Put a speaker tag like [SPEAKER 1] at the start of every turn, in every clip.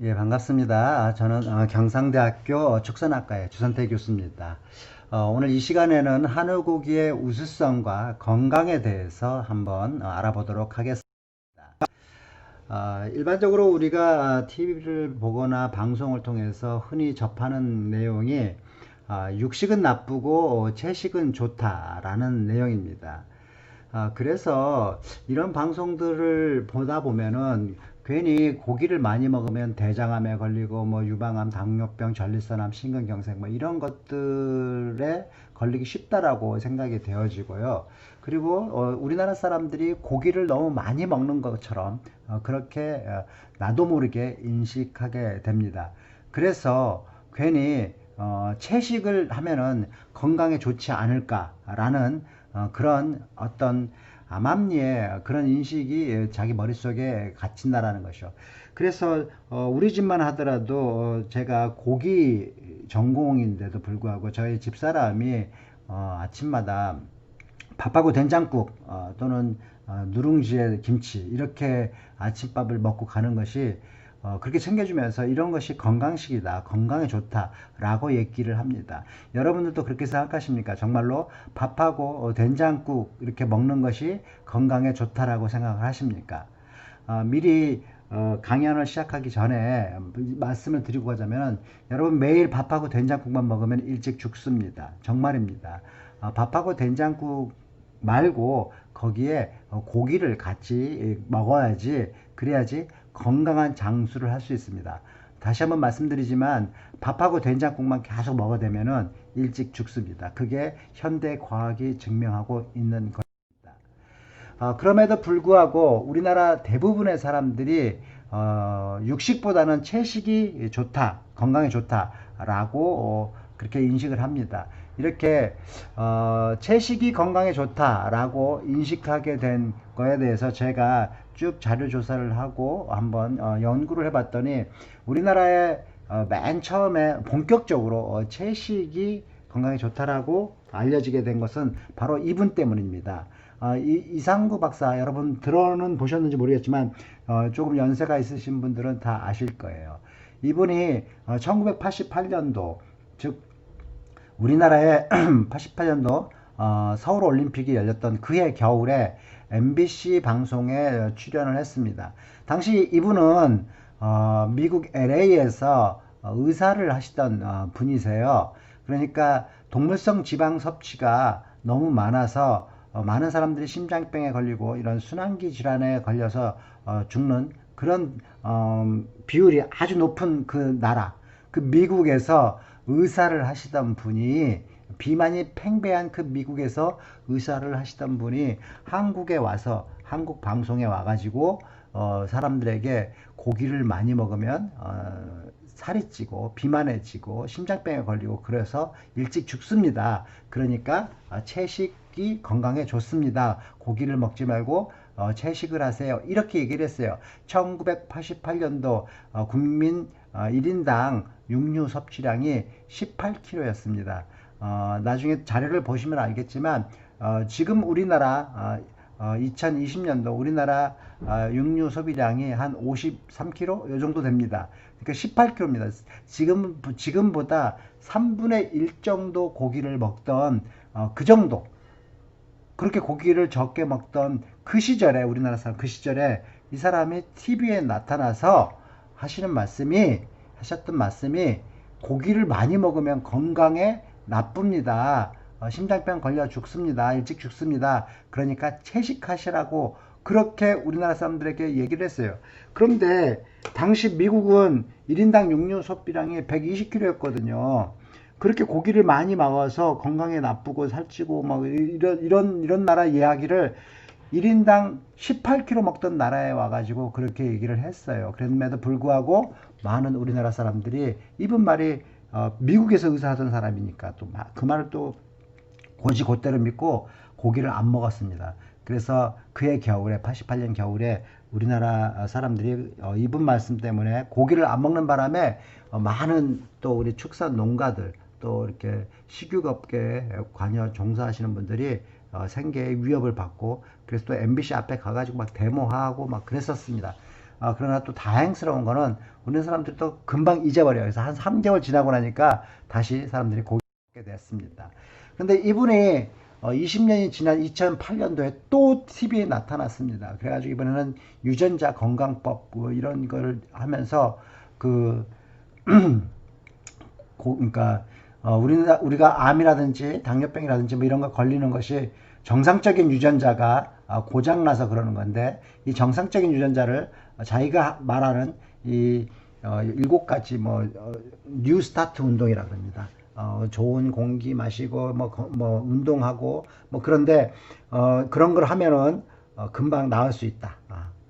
[SPEAKER 1] 예, 반갑습니다. 저는 경상대학교 축산학과의 주선태 교수입니다. 오늘 이 시간에는 한우 고기의 우수성과 건강에 대해서 한번 알아보도록 하겠습니다. 일반적으로 우리가 TV를 보거나 방송을 통해서 흔히 접하는 내용이 육식은 나쁘고 채식은 좋다라는 내용입니다. 그래서 이런 방송들을 보다 보면은 괜히 고기를 많이 먹으면 대장암에 걸리고 뭐 유방암, 당뇨병, 전립선암, 심근경색 뭐 이런 것들에 걸리기 쉽다라고 생각이 되어지고요. 그리고 우리나라 사람들이 고기를 너무 많이 먹는 것처럼 그렇게 나도 모르게 인식하게 됩니다. 그래서 괜히 채식을 하면은 건강에 좋지 않을까라는 그런 어떤 암암리에 그런 인식이 자기 머릿속에 갇힌다라는 것이죠. 그래서 우리 집만 하더라도 제가 고기 전공인데도 불구하고 저희 집사람이 아침마다 밥하고 된장국 또는 누룽지에 김치 이렇게 아침밥을 먹고 가는 것이 그렇게 챙겨주면서 이런 것이 건강식이다, 건강에 좋다라고 얘기를 합니다. 여러분들도 그렇게 생각하십니까? 정말로 밥하고 된장국 이렇게 먹는 것이 건강에 좋다라고 생각을 하십니까? 미리 강연을 시작하기 전에 말씀을 드리고 가자면 여러분 매일 밥하고 된장국만 먹으면 일찍 죽습니다. 정말입니다. 밥하고 된장국 말고 거기에 고기를 같이 먹어야지 그래야지 건강한 장수를 할 수 있습니다. 다시 한번 말씀드리지만 밥하고 된장국만 계속 먹어대면은 일찍 죽습니다. 그게 현대 과학이 증명하고 있는 것입니다. 그럼에도 불구하고 우리나라 대부분의 사람들이 육식보다는 채식이 좋다, 건강에 좋다라고 그렇게 인식을 합니다. 이렇게 채식이 건강에 좋다라고 인식하게 된 거에 대해서 제가 쭉 자료 조사를 하고 한번 연구를 해봤더니 우리나라에 맨 처음에 본격적으로 채식이 건강에 좋다라고 알려지게 된 것은 바로 이분 때문입니다. 이상구 박사 여러분 들어는 보셨는지 모르겠지만 조금 연세가 있으신 분들은 다 아실 거예요. 이분이 1988년도 즉 우리나라의 88년도 서울 올림픽이 열렸던 그해 겨울에 MBC 방송에 출연을 했습니다. 당시 이분은 미국 LA에서 의사를 하시던 분이세요. 그러니까 동물성 지방 섭취가 너무 많아서 많은 사람들이 심장병에 걸리고 이런 순환기 질환에 걸려서 죽는 그런 비율이 아주 높은 그 나라, 그 미국에서 의사를 하시던 분이 비만이 팽배한 그 미국에서 의사를 하시던 분이 한국에 와서 한국 방송에 와가지고 사람들에게 고기를 많이 먹으면 살이 찌고 비만해지고 심장병에 걸리고 그래서 일찍 죽습니다. 그러니까 채식이 건강에 좋습니다. 고기를 먹지 말고 채식을 하세요. 이렇게 얘기를 했어요. 1988년도 국민 1인당 육류 섭취량이 18kg였습니다. 나중에 자료를 보시면 알겠지만 지금 우리나라 2020년도 우리나라 육류 소비량이 한 53kg 요 정도 됩니다. 그러니까 18kg입니다. 지금보다 3분의 1 정도 고기를 먹던 그 정도 그렇게 고기를 적게 먹던 그 시절에 우리나라 사람 그 시절에 이 사람이 TV에 나타나서 하셨던 말씀이 고기를 많이 먹으면 건강에 나쁩니다. 심장병 걸려 죽습니다. 일찍 죽습니다. 그러니까 채식하시라고 그렇게 우리나라 사람들에게 얘기를 했어요. 그런데 당시 미국은 1인당 육류 소비량이 120kg였거든요. 그렇게 고기를 많이 먹어서 건강에 나쁘고 살찌고 막 이런 나라 이야기를 1인당 18kg 먹던 나라에 와가지고 그렇게 얘기를 했어요. 그럼에도 불구하고 많은 우리나라 사람들이 이분 말이 미국에서 의사하던 사람이니까 또 그 말을 또 곧대로 믿고 고기를 안 먹었습니다. 그래서 그해 겨울에 88년 겨울에 우리나라 사람들이 이분 말씀 때문에 고기를 안 먹는 바람에 많은 또 우리 축산 농가들 또 이렇게 식육업계에 관여 종사하시는 분들이 생계의 위협을 받고 그래서 또 MBC 앞에 가가지고 막 데모하고 막 그랬었습니다. 그러나 또 다행스러운 거는 우리 사람들이 또 금방 잊어버려요. 그래서 한 3개월 지나고 나니까 다시 사람들이 고기를 먹게 됐습니다. 근데 이분이 20년이 지난 2008년도에 또 TV에 나타났습니다. 그래가지고 이번에는 유전자 건강법 뭐 이런 걸 하면서 그 그러니까 우리가 암이라든지 당뇨병이라든지 뭐 이런 거 걸리는 것이 정상적인 유전자가 고장나서 그러는 건데, 이 정상적인 유전자를 자기가 말하는 이 7가지 뉴 스타트 운동이라고 합니다. 좋은 공기 마시고 뭐 운동하고 뭐 그런데 그런 걸 하면은 금방 나을 수 있다.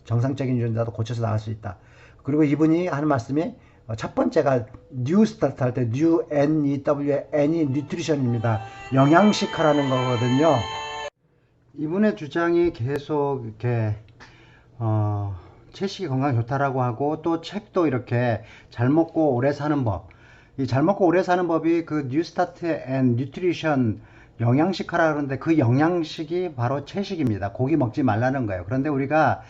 [SPEAKER 1] 정상적인 유전자도 고쳐서 나을 수 있다. 그리고 이분이 하는 말씀이 첫 번째가 뉴 스타트 할 때 뉴 NEWN이 뉴트리션입니다. 영양식 하라는 거거든요. 이분의 주장이 계속 이렇게 채식이 건강 좋다라고 하고, 또 책도 이렇게 잘 먹고 오래 사는 법, 이 잘 먹고 오래 사는 법이 그 뉴 스타트 앤 뉴트리션 영양식 하라 그러는데, 그 영양식이 바로 채식입니다. 고기 먹지 말라는 거예요. 그런데 우리가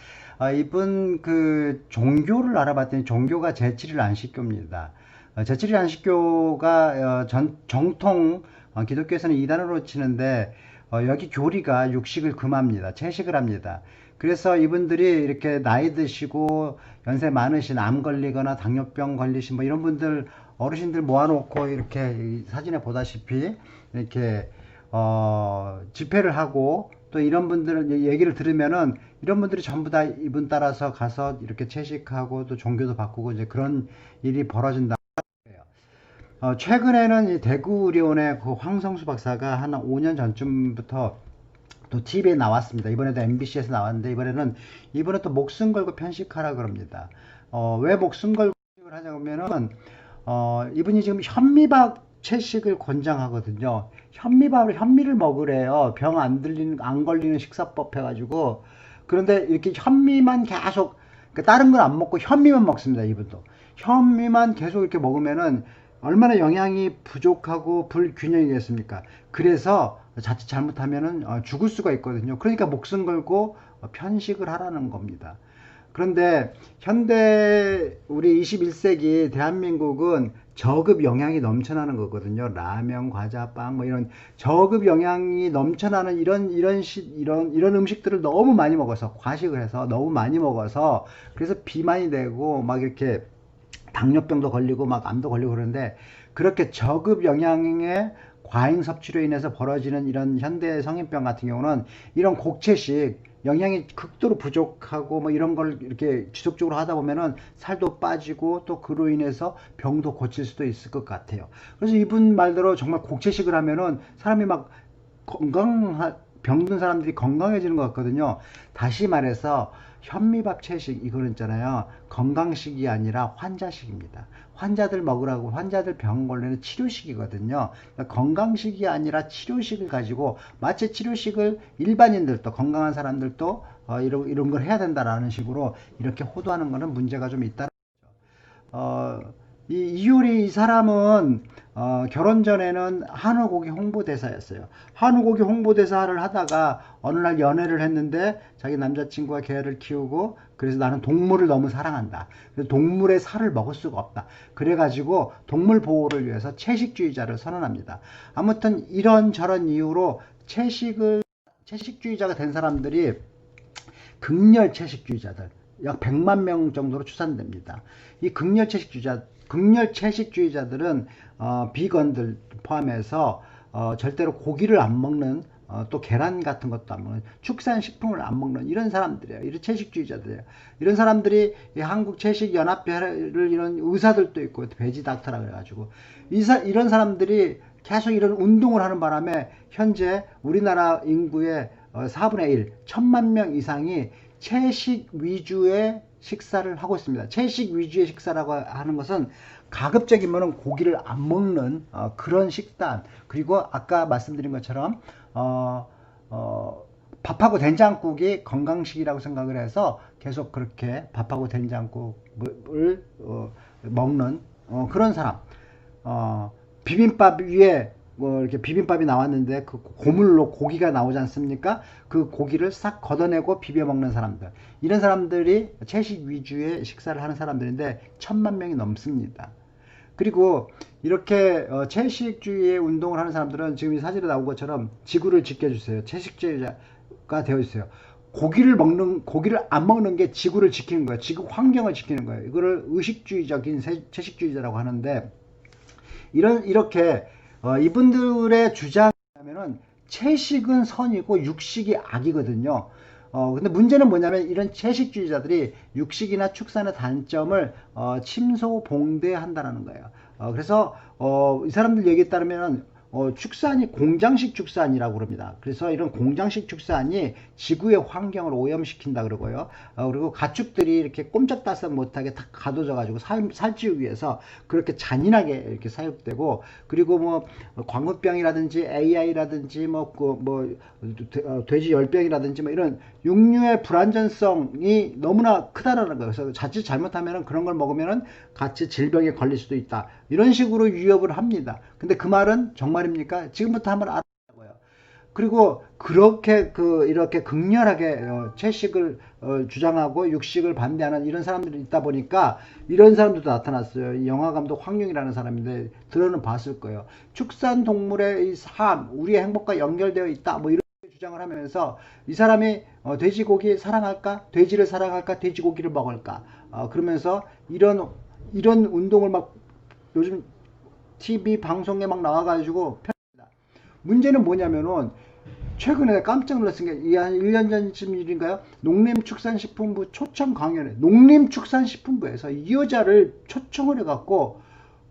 [SPEAKER 1] 이분 그 종교를 알아봤더니 종교가 제7일 안식교입니다. 제7일 안식교가 정통 기독교에서는 이단으로 치는데, 여기 교리가 육식을 금합니다. 채식을 합니다. 그래서 이분들이 이렇게 나이 드시고 연세 많으신, 암 걸리거나 당뇨병 걸리신 뭐 이런 분들, 어르신들 모아놓고 이렇게 사진에 보다시피 이렇게 집회를 하고, 또 이런 분들 얘기를 들으면은 이런 분들이 전부 다 이분 따라서 가서 이렇게 채식하고 또 종교도 바꾸고 이제 그런 일이 벌어진다. 최근에는 이 대구의료원의 그 황성수 박사가 한 5년 전쯤부터 또 TV에 나왔습니다. 이번에도 MBC에서 나왔는데, 이번에 또 목숨 걸고 편식하라 그럽니다. 왜 목숨 걸고 편식을 하냐면은 이분이 지금 현미밥 채식을 권장하거든요. 현미를 먹으래요. 병 안 걸리는 식사법 해가지고. 그런데 이렇게 현미만 계속, 그러니까 다른 건 안 먹고 현미만 먹습니다. 이분도 현미만 계속 이렇게 먹으면은 얼마나 영양이 부족하고 불균형이겠습니까? 그래서 자칫 잘못하면은 죽을 수가 있거든요. 그러니까 목숨 걸고 편식을 하라는 겁니다. 그런데 현대 우리 21세기 대한민국은 저급 영양이 넘쳐나는 거거든요. 라면, 과자, 빵 뭐 이런 저급 영양이 넘쳐나는 이런 음식들을 너무 많이 먹어서, 과식을 해서 너무 많이 먹어서, 그래서 비만이 되고 막 이렇게 당뇨병도 걸리고 막 암도 걸리고 그러는데, 그렇게 저급 영양의 과잉 섭취로 인해서 벌어지는 이런 현대 성인병 같은 경우는 이런 곡채식, 영양이 극도로 부족하고 뭐 이런 걸 이렇게 지속적으로 하다 보면은 살도 빠지고 또 그로 인해서 병도 고칠 수도 있을 것 같아요. 그래서 이분 말대로 정말 곡채식을 하면은 사람이 막 병든 사람들이 건강해지는 것 같거든요. 다시 말해서 현미밥 채식 이거는 있잖아요. 건강식이 아니라 환자식입니다. 환자들 먹으라고, 환자들 병 걸리는 치료식이거든요. 그러니까 건강식이 아니라 치료식을 가지고, 마치 치료식을 일반인들도, 건강한 사람들도 이런 걸 해야 된다라는 식으로 이렇게 호도하는 거는 문제가 좀 있다. 어, 이효리 이 사람은 결혼 전에는 한우고기 홍보대사였어요. 한우고기 홍보대사를 하다가 어느 날 연애를 했는데, 자기 남자친구가 개를 키우고, 그래서 나는 동물을 너무 사랑한다. 그래서 동물의 살을 먹을 수가 없다. 그래가지고 동물 보호를 위해서 채식주의자를 선언합니다. 아무튼 이런저런 이유로 채식주의자가 된 사람들이 극렬 채식주의자들 약 100만 명 정도로 추산됩니다. 이 극렬 채식주의자들은 비건들 포함해서 절대로 고기를 안 먹는, 또 계란 같은 것도 안 먹는, 축산식품을 안 먹는 이런 사람들이에요. 이런 채식주의자들이에요. 이런 사람들이 이 한국 채식연합회를 이런 의사들도 있고, 베지 닥터라 그래가지고 이런 사람들이 계속 이런 운동을 하는 바람에 현재 우리나라 인구의 4분의 1, 1000만 명 이상이 채식 위주의 식사를 하고 있습니다. 채식 위주의 식사라고 하는 것은 가급적이면 고기를 안 먹는 그런 식단, 그리고 아까 말씀드린 것처럼 밥하고 된장국이 건강식이라고 생각을 해서 계속 그렇게 밥하고 된장국을 먹는 그런 사람. 비빔밥 위에 뭐 이렇게 비빔밥이 나왔는데 그 고물로 고기가 나오지 않습니까? 그 고기를 싹 걷어내고 비벼 먹는 사람들. 이런 사람들이 채식 위주의 식사를 하는 사람들인데 1,000만 명이 넘습니다. 그리고 이렇게 채식주의의 운동을 하는 사람들은 지금 이 사진에 나온 것처럼 지구를 지켜주세요. 채식주의자가 되어 있어요. 고기를 안 먹는 게 지구를 지키는 거예요. 지구 환경을 지키는 거예요. 이거를 의식주의적인 채식주의자라고 하는데, 이렇게 이분들의 주장이라면은 채식은 선이고 육식이 악이거든요. 근데 문제는 뭐냐면 이런 채식주의자들이 육식이나 축산의 단점을 침소봉대한다는 거예요. 그래서 이 사람들 얘기에 따르면 축산이 공장식 축산이라고 그럽니다. 그래서 이런 공장식 축산이 지구의 환경을 오염시킨다 그러고요. 그리고 가축들이 이렇게 꼼짝달싹 못하게 다 가둬져가지고 살찌우기 위해서 그렇게 잔인하게 이렇게 사육되고, 그리고 뭐 광우병이라든지 AI라든지 돼지 열병이라든지 뭐 이런 육류의 불안전성이 너무나 크다라는 거예요. 그래서 자칫 잘못하면 그런 걸 먹으면 같이 질병에 걸릴 수도 있다. 이런 식으로 위협을 합니다. 근데 그 말은 정말입니까? 지금부터 한번 알아보자고요. 그리고 그렇게 이렇게 극렬하게 채식을 주장하고 육식을 반대하는 이런 사람들이 있다 보니까 이런 사람들도 나타났어요. 영화 감독 황룡이라는 사람인데 들어는 봤을 거예요. 축산 동물의 이 삶, 우리의 행복과 연결되어 있다. 뭐 이런 주장을 하면서 이 사람이 돼지고기 사랑할까? 돼지를 사랑할까? 돼지고기를 먹을까? 그러면서 이런 운동을 막 요즘 TV 방송에 막 나와가지고 펴니다. 문제는 뭐냐면은 최근에 깜짝 놀랐은 게 한 1년 전쯤 일인가요? 농림축산식품부 초청 강연에 농림축산식품부에서 이 여자를 초청을 해갖고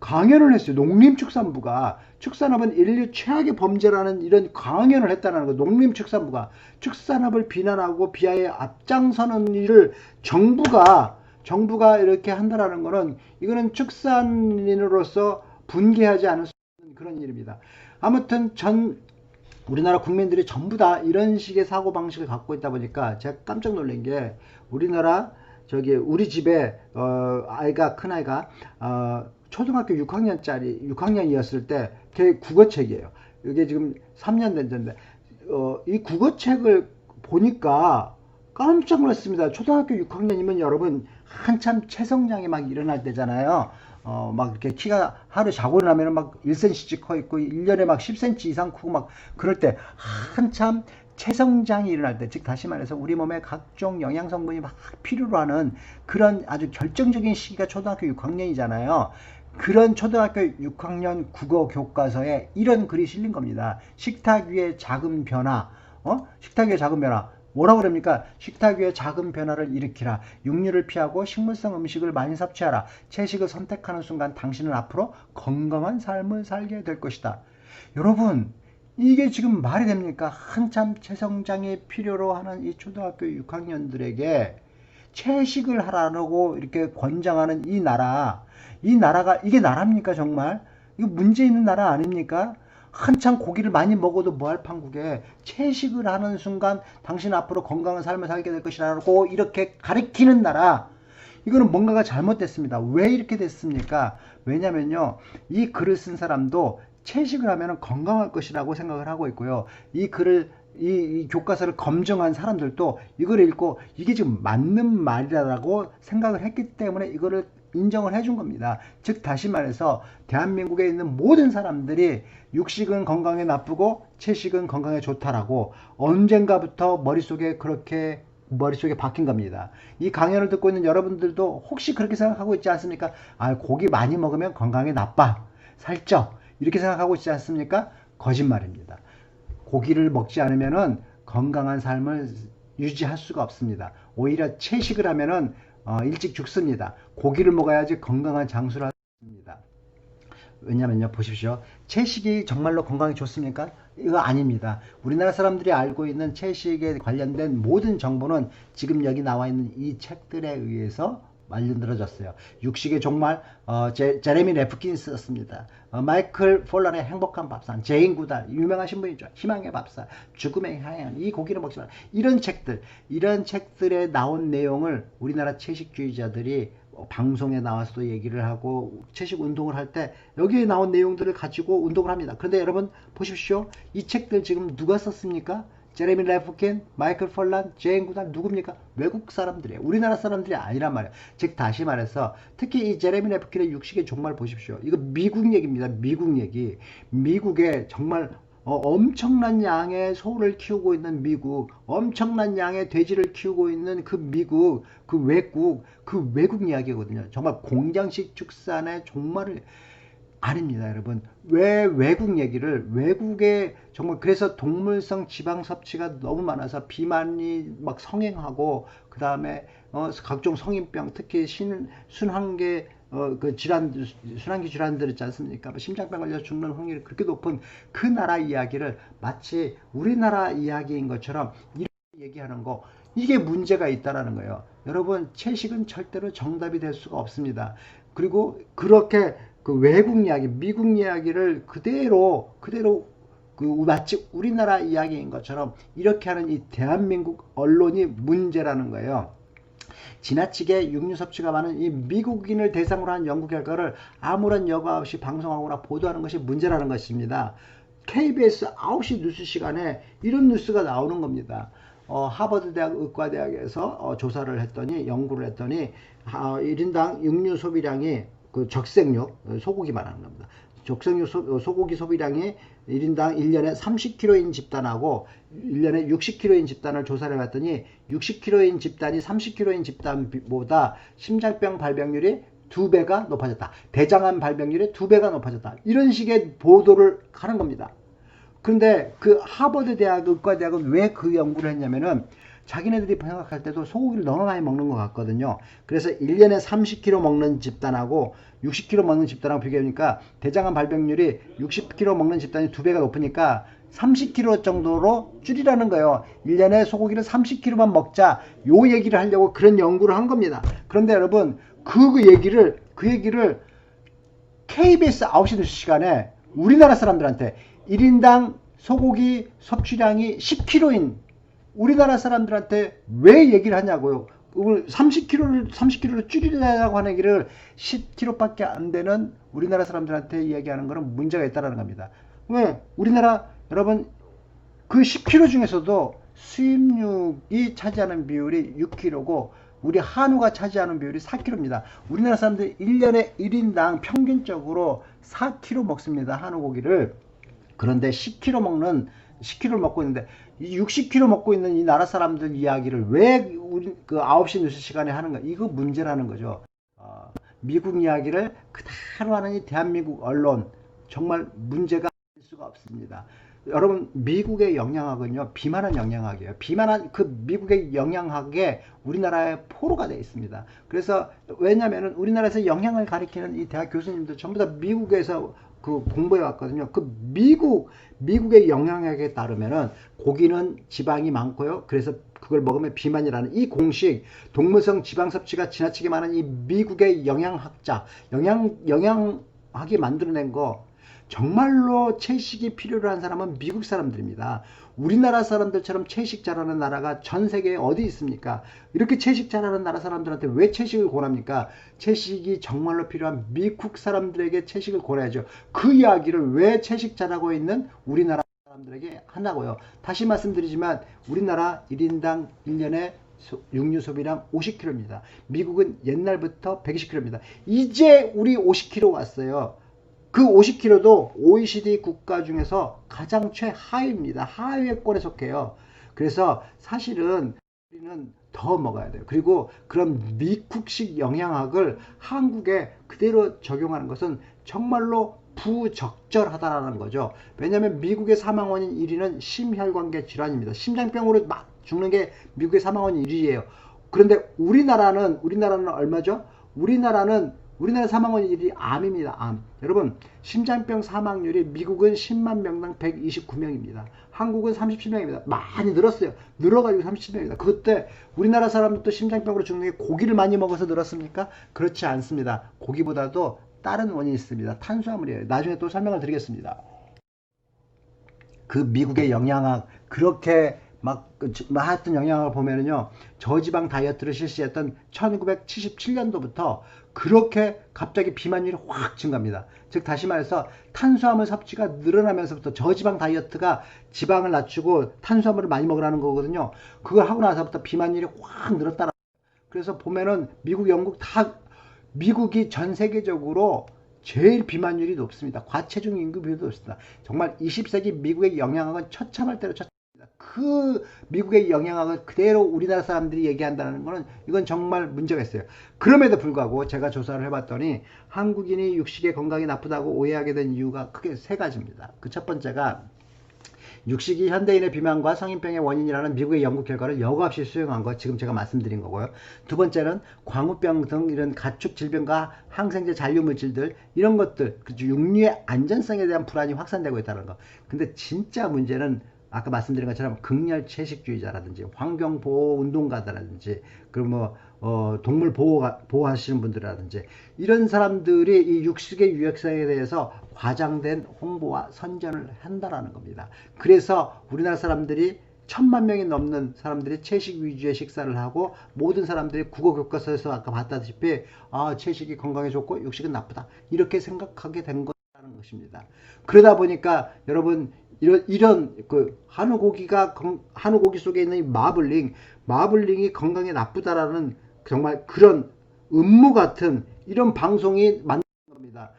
[SPEAKER 1] 강연을 했어요. 농림축산부가 축산업은 인류 최악의 범죄라는 이런 강연을 했다는 거. 농림축산부가 축산업을 비난하고 비하에 앞장서는 일을 정부가 이렇게 한다라는 거는 이거는 축산인으로서 분개하지 않을 수 없는 그런 일입니다. 아무튼 우리나라 국민들이 전부 다 이런 식의 사고 방식을 갖고 있다 보니까 제가 깜짝 놀란 게 우리나라 우리 집에 아이가 큰 아이가 초등학교 6학년이었을 때 걔 국어책이에요. 이게 지금 3년 됐는데 이 국어책을 보니까 깜짝 놀랐습니다. 초등학교 6학년이면 여러분 한참 체성장이 막 일어날 때잖아요. 막 이렇게 키가 하루 자고 나면 막 1cm씩 커 있고 1년에 막 10cm 이상 크고 막 그럴 때 한참 체성장이 일어날 때, 즉 다시 말해서 우리 몸에 각종 영양 성분이 막 필요로 하는 그런 아주 결정적인 시기가 초등학교 6학년이잖아요. 그런 초등학교 6학년 국어 교과서에 이런 글이 실린 겁니다. 식탁 위에 작은 변화, 식탁 위에 작은 변화. 뭐라고 그럽니까? 식탁 위에 작은 변화를 일으키라. 육류를 피하고 식물성 음식을 많이 섭취하라. 채식을 선택하는 순간 당신은 앞으로 건강한 삶을 살게 될 것이다. 여러분, 이게 지금 말이 됩니까? 한참 체성장이 필요로 하는 이 초등학교 6학년들에게 채식을 하라고 이렇게 권장하는 이 나라가 이게 나라입니까 정말? 이거 문제 있는 나라 아닙니까? 한참 고기를 많이 먹어도 뭐할 판국에 채식을 하는 순간 당신 앞으로 건강한 삶을 살게 될 것이라고 이렇게 가리키는 나라. 이거는 뭔가가 잘못됐습니다. 왜 이렇게 됐습니까? 왜냐면요, 이 글을 쓴 사람도 채식을 하면 건강할 것이라고 생각을 하고 있고요. 이 교과서를 검증한 사람들도 이걸 읽고 이게 지금 맞는 말이라고 생각을 했기 때문에 이거를 인정을 해준 겁니다. 즉 다시 말해서 대한민국에 있는 모든 사람들이 육식은 건강에 나쁘고 채식은 건강에 좋다라고 언젠가부터 머릿속에 박힌 겁니다. 이 강연을 듣고 있는 여러분들도 혹시 그렇게 생각하고 있지 않습니까? 고기 많이 먹으면 건강에 나빠, 살쪄, 이렇게 생각하고 있지 않습니까? 거짓말입니다. 고기를 먹지 않으면 건강한 삶을 유지할 수가 없습니다. 오히려 채식을 하면은 일찍 죽습니다. 고기를 먹어야지 건강한 장수를 할 수 있습니다. 왜냐면요, 보십시오. 채식이 정말로 건강에 좋습니까? 이거 아닙니다. 우리나라 사람들이 알고 있는 채식에 관련된 모든 정보는 지금 여기 나와 있는 이 책들에 의해서 만들어졌어요. 육식의 종말, 제레미 레프킨스 썼습니다. 마이클 폴란의 행복한 밥상, 제인 구달, 유명하신 분이죠. 희망의 밥상, 죽음의 향연, 이 고기를 먹지 마라. 이런 책들에 나온 내용을 우리나라 채식주의자들이 방송에 나와서도 얘기를 하고 채식 운동을 할 때 여기에 나온 내용들을 가지고 운동을 합니다. 그런데 여러분 보십시오. 이 책들 지금 누가 썼습니까? 제레미 레프킨, 마이클 펄란, 제인 구단 누굽니까? 외국 사람들이에요. 우리나라 사람들이 아니란 말이에요. 즉 다시 말해서 특히 이 제레미 레프킨의 육식의 종말 보십시오. 이거 미국 얘기입니다. 미국 얘기. 미국에 정말 엄청난 양의 소를 키우고 있는 미국, 엄청난 양의 돼지를 키우고 있는 그 미국, 그 외국 이야기거든요. 정말 공장식 축산의 종말을 아닙니다, 여러분. 왜 외국 얘기를, 외국에 정말 그래서 동물성 지방 섭취가 너무 많아서 비만이 막 성행하고, 그 다음에 각종 성인병, 특히 순환계 그 순환기 질환들 있지 않습니까? 뭐 심장병 걸려 죽는 확률이 그렇게 높은 그 나라 이야기를 마치 우리나라 이야기인 것처럼 이렇게 얘기하는 거, 이게 문제가 있다라는 거예요. 여러분, 채식은 절대로 정답이 될 수가 없습니다. 그리고 그렇게 그 외국 이야기, 미국 이야기를 그대로 그 마치 우리나라 이야기인 것처럼 이렇게 하는 이 대한민국 언론이 문제라는 거예요. 지나치게 육류 섭취가 많은 이 미국인을 대상으로 한 연구 결과를 아무런 여과 없이 방송하거나 보도하는 것이 문제라는 것입니다. KBS 9시 뉴스 시간에 이런 뉴스가 나오는 겁니다. 하버드 대학 의과대학에서 조사를 했더니, 연구를 했더니 1인당 육류 소비량이 그 적색육, 소고기 말하는 겁니다. 적색육 소고기 소비량이 1인당 1년에 30kg인 집단하고 1년에 60kg인 집단을 조사를 해봤더니 60kg인 집단이 30kg인 집단보다 심장병 발병률이 2배가 높아졌다. 대장암 발병률이 2배가 높아졌다. 이런 식의 보도를 하는 겁니다. 그런데 그 하버드 대학 의과대학은 왜 그 연구를 했냐면은 자기네들이 생각할 때도 소고기를 너무 많이 먹는 것 같거든요. 그래서 1년에 30kg 먹는 집단하고 60kg 먹는 집단하고 비교하니까 대장암 발병률이 60kg 먹는 집단이 2배가 높으니까 30kg 정도로 줄이라는 거예요. 1년에 소고기를 30kg만 먹자, 요 얘기를 하려고 그런 연구를 한 겁니다. 그런데 여러분, 그 얘기를 KBS 9시 뉴스 시간에 우리나라 사람들한테 1인당 소고기 섭취량이 10kg인 우리나라 사람들한테 왜 얘기를 하냐고요. 30kg를 줄이려고 하는 얘기를 10kg밖에 안 되는 우리나라 사람들한테 이야기하는 거는 문제가 있다는 겁니다. 왜? 우리나라, 여러분, 그 10kg 중에서도 수입육이 차지하는 비율이 6kg고 우리 한우가 차지하는 비율이 4kg입니다. 우리나라 사람들이 1년에 1인당 평균적으로 4kg 먹습니다. 한우 고기를. 그런데 10kg를 먹고 있는데, 이 60kg 먹고 있는 이 나라 사람들 이야기를 왜 우리 그 9시 뉴스 시간에 하는 거, 이거 문제라는 거죠. 미국 이야기를 그대로 하는 이 대한민국 언론, 정말 문제가 될 수가 없습니다. 여러분, 미국의 영양학은요, 비만한 영양학이에요. 비만한 그 미국의 영양학에 우리나라에 포로가 되어 있습니다. 그래서 왜냐면은 우리나라에서 영양을 가리키는 이 대학 교수님들 전부 다 미국에서 그 공부해 왔거든요. 그 미국의 영양학에 따르면은 고기는 지방이 많고요. 그래서 그걸 먹으면 비만이라는 이 공식, 동물성 지방 섭취가 지나치게 많은 이 미국의 영양학이 만들어낸 거, 정말로 채식이 필요로 한 사람은 미국 사람들입니다. 우리나라 사람들처럼 채식 잘하는 나라가 전 세계에 어디 있습니까? 이렇게 채식 잘하는 나라 사람들한테 왜 채식을 권합니까? 채식이 정말로 필요한 미국 사람들에게 채식을 권해야죠. 그 이야기를 왜 채식 잘하고 있는 우리나라 사람들에게 하나고요. 다시 말씀드리지만 우리나라 1인당 1년에 육류 소비량 50kg입니다. 미국은 옛날부터 120kg입니다. 이제 우리 50kg 왔어요. 그 50kg도 OECD 국가 중에서 가장 최하위입니다. 하위권에 속해요. 그래서 사실은 우리는 더 먹어야 돼요. 그리고 그런 미국식 영양학을 한국에 그대로 적용하는 것은 정말로 부적절하다라는 거죠. 왜냐하면 미국의 사망원인 1위는 심혈관계 질환입니다. 심장병으로 막 죽는 게 미국의 사망원인 1위예요. 그런데 우리나라는 얼마죠? 우리나라 사망원 1위 암입니다. 암. 여러분, 심장병 사망률이 미국은 10만 명당 129명입니다. 한국은 37명입니다. 많이 늘었어요. 늘어가지고 37명입니다. 그때 우리나라 사람들도 심장병으로 죽는 게 고기를 많이 먹어서 늘었습니까? 그렇지 않습니다. 고기보다도 다른 원인이 있습니다. 탄수화물이에요. 나중에 또 설명을 드리겠습니다. 그 미국의 영양학, 그렇게 하여튼 영향을 보면은요, 저지방 다이어트를 실시했던 1977년도부터 그렇게 갑자기 비만율이 확 증가합니다. 즉, 다시 말해서 탄수화물 섭취가 늘어나면서부터 저지방 다이어트가 지방을 낮추고 탄수화물을 많이 먹으라는 거거든요. 그걸 하고 나서부터 비만율이 확 늘었다. 그래서 보면은 미국, 영국 미국이 전 세계적으로 제일 비만율이 높습니다. 과체중 인구 비율도 높습니다. 정말 20세기 미국의 영향력은 처참할 대로 처참합니다. 그 미국의 영향력을 그대로 우리나라 사람들이 얘기한다는 것은 이건 정말 문제가 있어요. 그럼에도 불구하고 제가 조사를 해봤더니 한국인이 육식의 건강이 나쁘다고 오해하게 된 이유가 크게 세 가지입니다. 그 첫 번째가 육식이 현대인의 비만과 성인병의 원인이라는 미국의 연구 결과를 여과 없이 수용한 거, 지금 제가 말씀드린 거고요. 두 번째는 광우병 등 이런 가축 질병과 항생제 잔류 물질들, 이런 것들, 육류의 안전성에 대한 불안이 확산되고 있다는 거. 근데 진짜 문제는 아까 말씀드린 것처럼 극렬 채식주의자라든지 환경보호 운동가들라든지 그리고 동물 보호하시는 분들이라든지 이런 사람들이 이 육식의 유익성에 대해서 과장된 홍보와 선전을 한다라는 겁니다. 그래서 우리나라 사람들이 1000만 명이 넘는 사람들이 채식 위주의 식사를 하고 모든 사람들이 국어 교과서에서 아까 봤다시피 채식이 건강에 좋고 육식은 나쁘다 이렇게 생각하게 된 거라는 것입니다. 그러다 보니까 여러분 이런 그 한우 고기 속에 있는 이 마블링이 건강에 나쁘다라는 정말 그런 음모 같은 이런 방송이 만든 겁니다.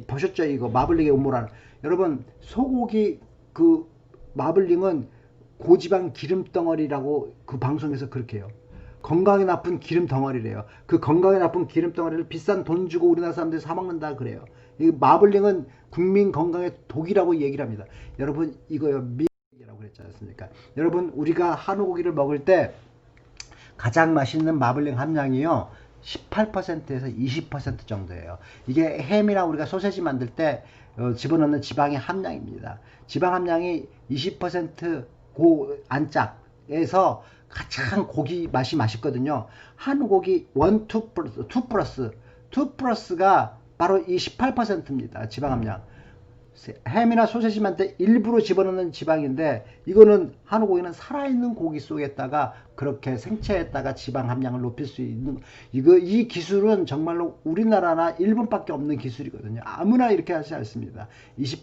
[SPEAKER 1] 보셨죠? 이거 마블링의 음모라는. 여러분, 소고기 그 마블링은 고지방 기름 덩어리라고 그 방송에서 그렇게 해요. 건강에 나쁜 기름 덩어리래요. 그 건강에 나쁜 기름 덩어리를 비싼 돈 주고 우리나라 사람들이 사 먹는다 그래요. 이 마블링은 국민 건강에 독이라고 얘기를 합니다. 여러분, 이거요, 미라고 그랬지 않습니까? 여러분, 우리가 한우 고기를 먹을 때 가장 맛있는 마블링 함량이요 18%에서 20% 정도예요. 이게 햄이나 우리가 소세지 만들 때 집어넣는 지방의 함량입니다. 지방 함량이 20% 안짝에서 가장 고기 맛이 맛있거든요. 한우 고기 1, 2 플러스가 바로 이 18%입니다. 지방 함량. 햄이나 소세지 만들 때 일부러 집어넣는 지방인데 이거는 한우 고기는 살아있는 고기 속에다가 그렇게 생채에다가 지방 함량을 높일 수 있는 이 기술은 정말로 우리나라나 일본밖에 없는 기술이거든요. 아무나 이렇게 하지 않습니다.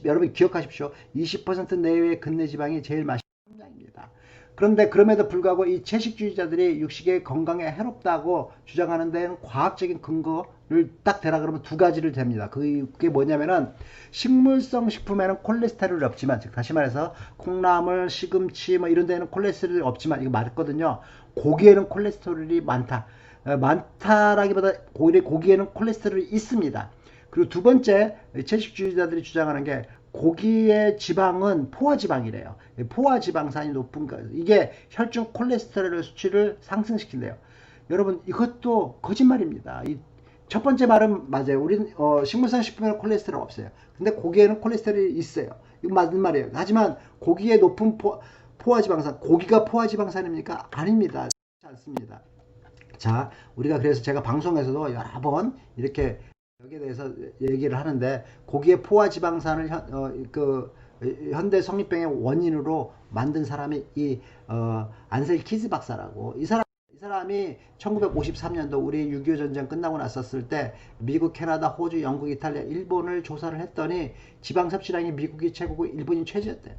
[SPEAKER 1] 여러분 기억하십시오. 20% 내외의 근내 지방이 제일 맛있는 함량입니다. 그런데 그럼에도 불구하고 이 채식주의자들이 육식의 건강에 해롭다고 주장하는 데는 과학적인 근거를 딱 대라 그러면 두 가지를 댑니다. 그게 뭐냐면은 식물성 식품에는 콜레스테롤이 없지만, 즉 다시 말해서 콩나물, 시금치 뭐 이런 데는 콜레스테롤이 없지만, 이거 맞거든요. 고기에는 콜레스테롤이 많다라기보다 고기에는 콜레스테롤이 있습니다. 그리고 두 번째, 채식주의자들이 주장하는 게 고기의 지방은 포화지방이래요. 포화지방산이 높은 거, 이게 혈중 콜레스테롤 수치를 상승시킨대요. 여러분, 이것도 거짓말입니다. 첫 번째 말은 맞아요. 우린 식물성 식품에는 콜레스테롤 없어요. 근데 고기에는 콜레스테롤이 있어요. 이거 맞는 말이에요. 하지만 고기의 높은 포화지방산, 고기가 포화지방산입니까? 아닙니다. 그렇지 않습니다. 자, 우리가 그래서 제가 방송에서도 여러 번 이렇게 여기에 대해서 얘기를 하는데, 고기의 포화지방산을 현대 성인병의 원인으로 만든 사람이 안셀 키즈 박사라고, 이 사람이 1953년도 우리 6.25 전쟁 끝나고 났었을 때 미국, 캐나다, 호주, 영국, 이탈리아, 일본을 조사를 했더니 지방 섭취량이 미국이 최고고 일본이 최저였대요.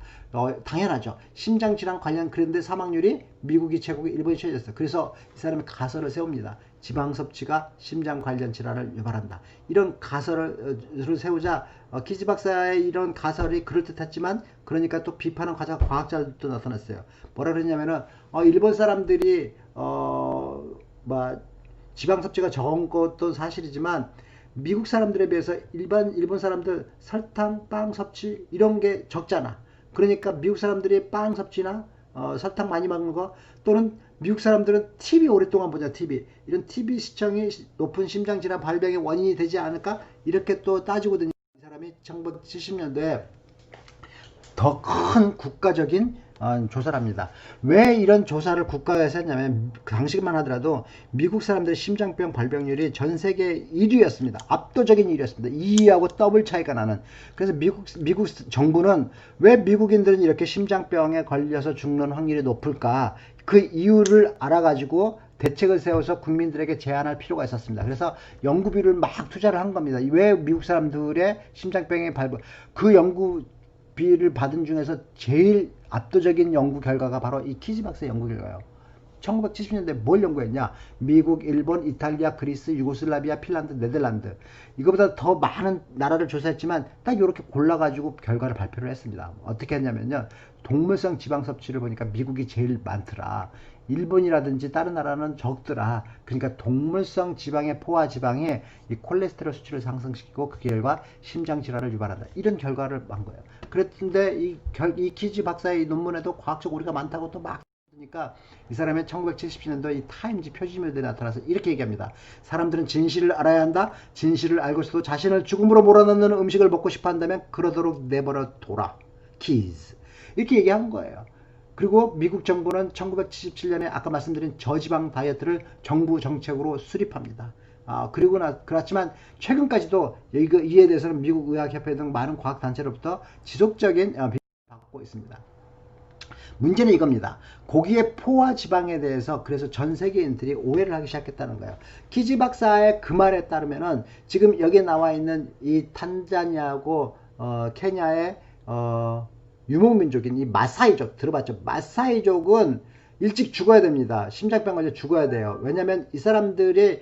[SPEAKER 1] 당연하죠. 심장질환 관련 그런데 사망률이 미국이 최고고 일본이 최저였어요. 그래서 이 사람이 가설을 세웁니다. 지방 섭취가 심장 관련 질환을 유발한다. 이런 가설을 세우자 키즈 박사의 이런 가설이 그럴듯했지만, 그러니까 또 비판하는 과학자들도 나타났어요. 뭐라 그랬냐면은 일본 사람들이 지방 섭취가 적은 것도 사실이지만 미국 사람들에 비해서 일본 사람들 설탕, 빵 섭취 이런 게 적잖아. 그러니까 미국 사람들이 빵 섭취나 설탕 많이 먹는 거, 또는 미국 사람들은 TV 오랫동안 보자, TV. 이런 TV 시청이 높은 심장질환 발병의 원인이 되지 않을까? 이렇게 또 따지거든요. 이 사람이 1970년도에 더 큰 국가적인 조사를 합니다. 왜 이런 조사를 국가에서 했냐면 그 당시만 하더라도 미국 사람들의 심장병 발병률이 전 세계 1위였습니다. 압도적인 1위였습니다. 2위하고 더블 차이가 나는. 그래서 미국 정부는 왜 미국인들은 이렇게 심장병에 걸려서 죽는 확률이 높을까? 그 이유를 알아가지고 대책을 세워서 국민들에게 제한할 필요가 있었습니다. 그래서 연구비를 막 투자를 한 겁니다. 왜 미국 사람들의 심장병의 발병, 그 연구비를 받은 중에서 제일 압도적인 연구 결과가 바로 이 키즈 박사의 연구 결과예요. 1970년대 뭘 연구했냐? 미국, 일본, 이탈리아, 그리스, 유고슬라비아, 핀란드, 네덜란드. 이거보다 더 많은 나라를 조사했지만 딱 이렇게 골라가지고 결과를 발표를 했습니다. 어떻게 했냐면요. 동물성 지방 섭취를 보니까 미국이 제일 많더라. 일본이라든지 다른 나라는 적더라. 그러니까 동물성 지방의 포화 지방이 이 콜레스테롤 수치를 상승시키고 그 결과 심장 질환을 유발한다. 이런 결과를 한 거예요. 그랬는데 이 키즈 박사의 논문에도 과학적 오류가 많다고 또 막 그러니까 이 사람의 1970년도 이 타임지 표지물들이 나타나서 이렇게 얘기합니다. 사람들은 진실을 알아야 한다. 진실을 알고서도 자신을 죽음으로 몰아넣는 음식을 먹고 싶어 한다면 그러도록 내버려 둬라. 키즈. 이렇게 얘기한 거예요. 그리고 미국 정부는 1977년에 아까 말씀드린 저지방 다이어트를 정부 정책으로 수립합니다. 그렇지만 최근까지도 이에 대해서는 미국 의학협회 등 많은 과학단체로부터 지속적인 비판을 받고 있습니다. 문제는 이겁니다. 고기의 포화 지방에 대해서 그래서 전 세계인들이 오해를 하기 시작했다는 거예요. 키즈 박사의 그 말에 따르면은 지금 여기에 나와 있는 이 탄자니아하고 케냐의 유목민족인 이 마사이족 들어봤죠? 마사이족은 일찍 죽어야 됩니다. 심장병 걸려 죽어야 돼요. 왜냐면 이 사람들이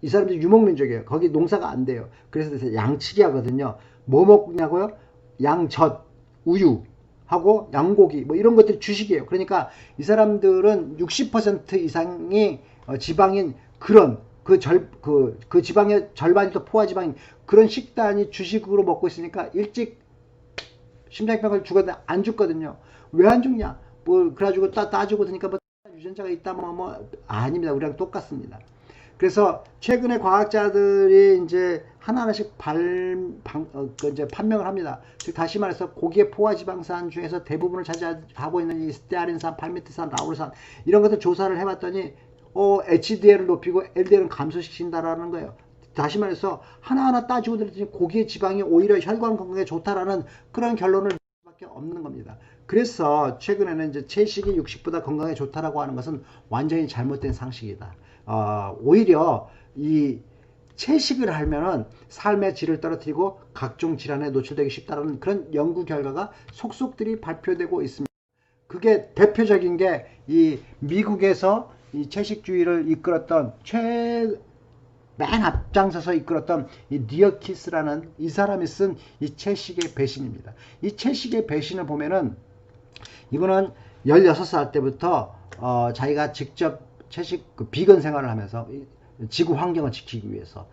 [SPEAKER 1] 유목민족이에요. 거기 농사가 안 돼요. 그래서 양치기 하거든요. 뭐 먹냐고요? 양젖, 우유 하고 양고기 뭐 이런 것들이 주식이에요. 그러니까 이 사람들은 60% 이상이 지방인 그런 그 지방의 절반이 또 포화 지방인 그런 식단이 주식으로 먹고 있으니까 일찍 심장병을 죽었는데 안 죽거든요. 왜 안 죽냐? 뭐 그래가지고 따지고 드니까 뭐 유전자가 있다 뭐 아닙니다. 우리랑 똑같습니다. 그래서 최근에 과학자들이 이제 하나하나씩 이제 판명을 합니다. 즉 다시 말해서 고기의 포화지방산 중에서 대부분을 차지하고 있는 이 스테아린산, 팔미트산, 라우르산 이런 것들 조사를 해봤더니 HDL을 높이고 LDL은 감소시킨다라는 거예요. 다시 말해서 하나하나 따지고 들었더니 고기의 지방이 오히려 혈관 건강에 좋다라는 그런 결론을 낼 수밖에 없는 겁니다. 그래서 최근에는 이제 채식이 육식보다 건강에 좋다라고 하는 것은 완전히 잘못된 상식이다. 오히려 이 채식을 하면은 삶의 질을 떨어뜨리고 각종 질환에 노출되기 쉽다는 그런 연구 결과가 속속들이 발표되고 있습니다. 그게 대표적인 게 이 미국에서 이 채식주의를 이끌었던 맨 앞장서서 이끌었던 이 니어키스라는 이 사람이 쓴 이 채식의 배신입니다. 이 채식의 배신을 보면은 이분은 16살 때부터 자기가 직접 채식 비건 생활을 하면서 지구 환경을 지키기 위해서